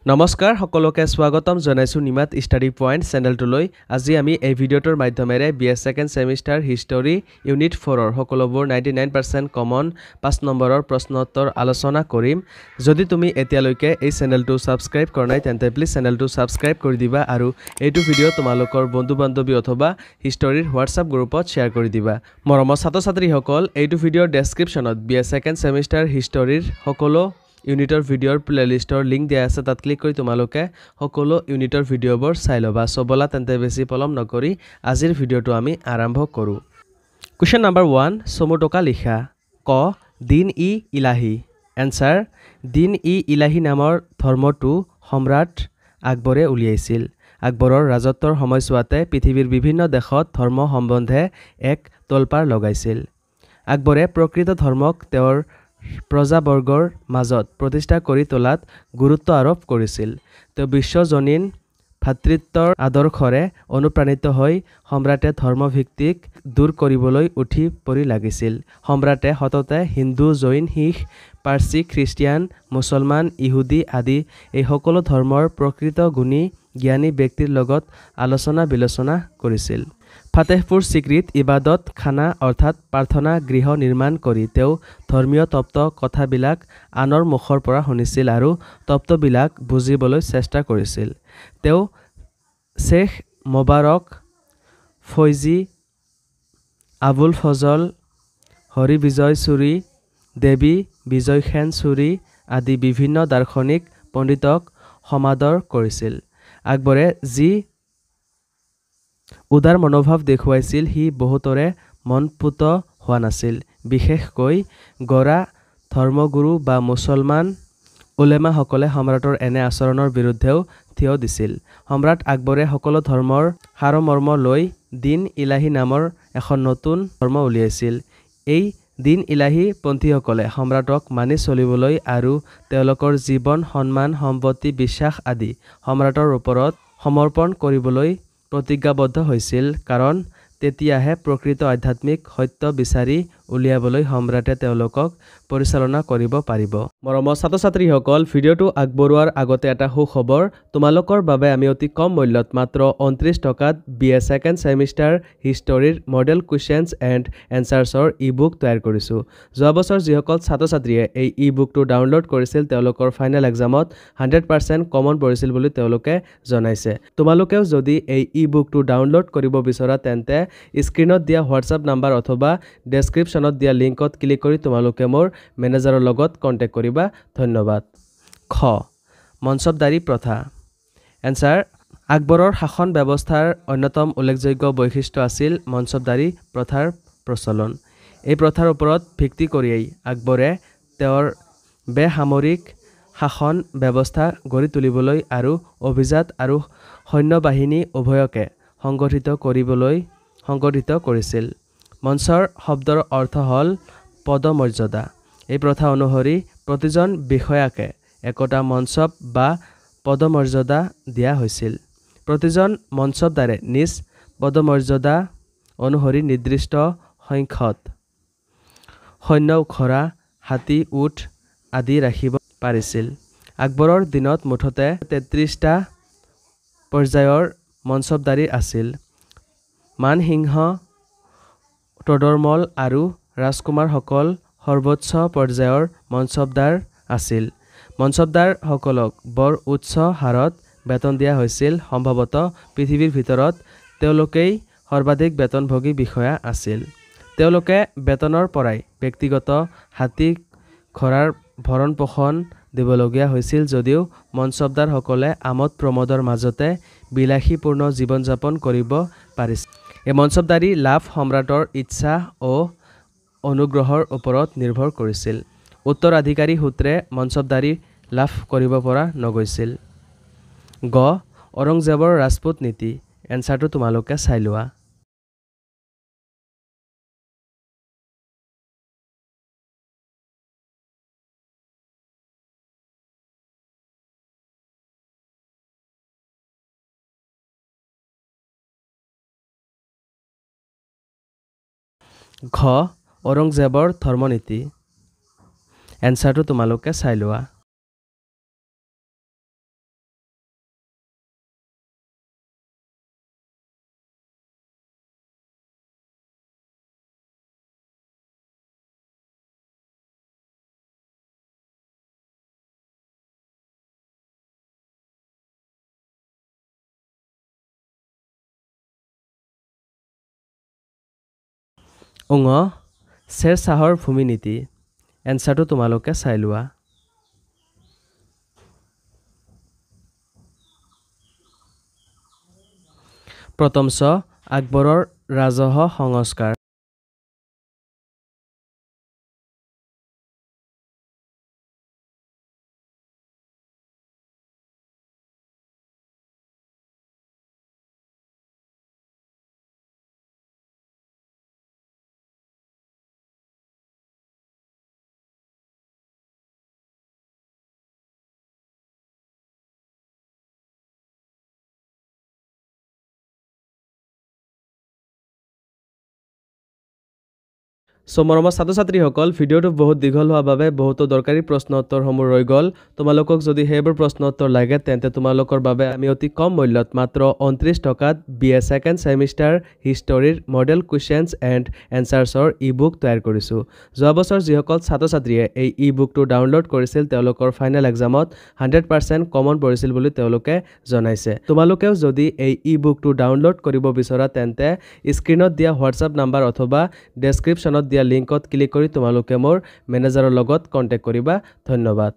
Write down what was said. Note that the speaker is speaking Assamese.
নমস্কাৰ সকলোকে স্বাগতম জনাইছো নিমাত ষ্টাডি পইণ্ট চেনেলটোলৈ আজি আমি এই ভিডিঅ'টোৰ মাধ্যমেৰে BS second semester history unit 4ৰ সকলোবোৰ 99% কমন 5 নম্বৰৰ প্ৰশ্ন উত্তৰ আলোচনা কৰিম যদি তুমি এতিয়ালৈকে এই চেনেলটো সাবস্ক্ৰাইব কৰা নাই তেন্তে প্লিজ চেনেলটো সাবস্ক্ৰাইব কৰি দিবা আৰু এইটো ভিডিঅ' তোমালোকৰ বন্ধু-বান্ধৱী অথবা হিষ্টৰীৰ হোৱাটছআপ গ্ৰুপত শ্বেয়াৰ কৰি দিবা মৰমৰ ছাত্ৰ-ছাত্ৰীসকল এইটো ভিডিঅ'ৰ ডেসক্ৰিপচনত BS সেকেণ্ড সেমিষ্টাৰ হিষ্টৰীৰ সকলো ইউনিটৰ ভিডিঅ'ৰ প্লেলিষ্টৰ লিংক দিয়া আছে তাত ক্লিক কৰি তোমালোকে সকলো ইউনিটৰ ভিডিঅ'বোৰ চাই ল'বা সবলা তেন্তে বেছি পলম নকৰি আজিৰ ভিডিঅ'টো আমি আৰম্ভ কৰোঁ কোৱেশ্চন নম্বৰ 1 সমুটকা লিখা ক দিন ই ইলাহি এনসাৰ দিন ই ইলাহি নামৰ ধৰ্মটো সম্ৰাট আকবৰে উলিয়াইছিল আকবৰৰ ৰাজত্বৰ সময়ছোৱাতে পৃথিৱীৰ বিভিন্ন দেশত ধৰ্ম সম্বন্ধে এক তলপাৰ লগাইছিল আকবৰে প্ৰকৃত ধৰ্মক তেওঁৰ প্ৰজাবৰ্গৰ মাজত প্ৰতিষ্ঠা কৰি তোলাত গুৰুত্ব আৰোপ কৰিছিল তেওঁ বিশ্বজনীন ভাতৃত্বৰ আদৰ্শৰে অনুপ্ৰাণিত হৈ সম্ৰাটে ধৰ্মভিত্তিক দূৰ কৰিবলৈ উঠি পৰি লাগিছিল সম্ৰাটে হততে হিন্দু জৈন শিখ পাৰ্চী খ্ৰীষ্টিয়ান মুছলমান ইহুদী আদি এই সকলো ধৰ্মৰ প্ৰকৃত গুণী জ্ঞানী ব্যক্তিৰ লগত আলোচনা বিলোচনা কৰিছিল ফাতেহপুৰ সিক্ৰীত ইবাদত খানা অৰ্থাৎ প্ৰাৰ্থনা গৃহ নিৰ্মাণ কৰি তেওঁ ধৰ্মীয় তত্ত্ব কথাবিলাক আনৰ মুখৰ পৰা শুনিছিল আৰু তত্ত্ববিলাক বুজিবলৈ চেষ্টা কৰিছিল তেওঁ শেখ মোবাৰক ফৈজী আবুল ফজল হৰি বিজয় চুৰী দেৱী বিজয়সেন চুৰী আদি বিভিন্ন দাৰ্শনিক পণ্ডিতক সমাদৰ কৰিছিল আকবৰে যি উদাৰ মনোভাৱ দেখুৱাইছিল সি বহুতৰে মনপুত হোৱা নাছিল বিশেষকৈ গৰা ধৰ্মগুৰু বা মুছলমান উলেমাসকলে সম্ৰাটৰ এনে আচৰণৰ বিৰুদ্ধেও থিয় দিছিল সম্ৰাট আকবৰে সকলো ধৰ্মৰ সাৰমৰ্ম লৈ দিন ইলাহি নামৰ এখন নতুন ধৰ্ম উলিয়াইছিল এই দিন ইলাহি পন্থীসকলে সম্ৰাটক মানি চলিবলৈ আৰু তেওঁলোকৰ জীৱন সন্মান সম্পত্তি বিশ্বাস আদি সম্ৰাটৰ ওপৰত সমৰ্পণ কৰিবলৈ প্ৰতিজ্ঞাবদ্ধ হৈছিল কাৰণ তেতিয়াহে প্ৰকৃত আধ্যাত্মিক সত্য বিচাৰি উলিয়াবলৈ সম্ৰাটে তেওঁলোকক পৰিচালনা কৰিব পাৰিব মৰমৰ ছাত্ৰ-ছাত্ৰীসকল ভিডিঅ'টো আগবঢ়োৱাৰ আগতে এটা সুখবৰ তোমালোকৰ বাবে আমি অতি কম মূল্যত মাত্ৰ 29 টকাত BS সেকেণ্ড সেমিষ্টাৰ হিষ্টৰীৰ মডেল কুৱেশ্যনছ এণ্ড এনসাৰ্ছৰ ই-বুক তৈয়াৰ কৰিছোঁ যোৱা বছৰ যিসকল ছাত্ৰ-ছাত্ৰীয়ে এই ই-বুকটো ডাউনলোড কৰিছিল তেওঁলোকৰ ফাইনেল এক্সামত 100% কমন পৰিছিল বুলি তেওঁলোকে জনাইছে তোমালোকেও যদি এই ই-বুকটো ডাউনলোড কৰিব বিচৰা তেন্তে স্ক্ৰীনত দিয়া হোৱাটছআপ নাম্বাৰ অথবা ডেসক্ৰিপচনত দিয়া লিংকত ক্লিক কৰি তোমালোকে মোৰ মেনেজাৰৰ লগত কন্টেক্ট কৰিবা ধন্যবাদ খ মনসবদাৰী প্ৰথা এনসাৰ আকবৰৰ শাসন ব্যৱস্থাৰ অন্যতম উল্লেখযোগ্য বৈশিষ্ট্য আছিল মনসবদাৰী প্ৰথাৰ প্ৰচলন এই প্ৰথাৰ ওপৰত ভিত্তি কৰিয়েই আকবৰে তেওঁৰ বেসামৰিক শাসন ব্যৱস্থা গঢ়ি তুলিবলৈ আৰু অভিজাত আৰু সৈন্যবাহিনী উভয়কে সংগঠিত কৰিছিল মঞ্চৰ শব্দৰ অৰ্থ হ'ল পদমৰ্যাদা এই প্ৰথা অনুসৰি প্ৰতিজন বিষয়াকে একোটা মঞ্চব বা পদমৰ্যাদা দিয়া হৈছিল প্ৰতিজন মঞ্চবদাৰে নিজ পদমৰ্যাদা অনুসৰি নিৰ্দিষ্ট সংখ্যক সৈন্য ঘোঁৰা হাতী উট আদি ৰাখিব পাৰিছিল আকবৰৰ দিনত মুঠতে 33টা পৰ্যায়ৰ মঞ্চবদাৰী আছিল মানসিংহ তদৰমল আৰু ৰাজকুমাৰসকল সৰ্বোচ্চ পৰ্যায়ৰ মঞ্চবদাৰ আছিল মঞ্চবদাৰসকলক বৰ উচ্চ হাৰত বেতন দিয়া হৈছিল সম্ভৱতঃ পৃথিৱীৰ ভিতৰত তেওঁলোকেই সৰ্বাধিক বেতনভোগী বিষয়া আছিল তেওঁলোকে বেতনৰ পৰাই ব্যক্তিগত হাতী ঘোঁৰাৰ ভৰণ পোষণ দিবলগীয়া হৈছিল যদিও মঞ্চবদাৰসকলে আমোদ প্ৰমোদৰ মাজতে বিলাসীপূৰ্ণ জীৱন যাপন কৰিব পাৰিছিল এই মঞ্চবদাৰী লাভ সম্ৰাটৰ ইচ্ছা ও অনুগ্ৰহৰ ওপৰত নিৰ্ভৰ কৰিছিল উত্তৰাধিকাৰী সূত্ৰে মঞ্চবদাৰী লাভ কৰিব পৰা নগৈছিল গ ঔৰংজেবৰ ৰাজপুত নীতি এনসাৰটো তোমালোকে চাই লোৱা ঘ ঔৰংজেবৰ ধৰ্মনীতি এনসাৰটো তোমালোকে চাই লোৱা অঙ শ্বেৰশ্বাহৰ ভূমি নীতি এনচাৰটো তোমালোকে চাই লোৱা প্ৰথম ছ আকবৰৰ ৰাজহ সংস্কাৰ মৰমৰ ছাত্ৰ-ছাত্ৰীসকল ভিডিঅ'টো বহুত দীঘল হোৱাৰ বাবে বহুতো দৰকাৰী প্ৰশ্ন উত্তৰসমূহ ৰৈ গ'ল তোমালোকক যদি সেইবোৰ প্ৰশ্ন উত্তৰ লাগে তেন্তে তোমালোকৰ বাবে আমি অতি কম মূল্যত মাত্ৰ 29 টকাত BA সেকেন্ড সেমিষ্টাৰ হিষ্টৰীৰ মডেল কুৱেশ্যনছ এণ্ড এনচাৰ্ছৰ ই-বুক তৈয়াৰ কৰিছোঁ যোৱা বছৰ যিসকল ছাত্ৰ-ছাত্ৰীয়ে এই ই-বুকটো ডাউনলোড কৰিছিল তেওঁলোকৰ ফাইনেল এক্সামত 100% কমন পৰিছিল বুলি তেওঁলোকে জনাইছে তোমালোকেও যদি এই ই-বুকটো ডাউনলোড কৰিব বিচৰা তেন্তে স্ক্ৰীনত দিয়া হোৱাটছআপ নাম্বাৰ অথবা ডেছক্ৰিপশ্যনত দিয়া লিংকত ক্লিক কৰি তোমালোকে মোৰ মেনেজাৰৰ লগত কন্টেক্ট কৰিবা ধন্যবাদ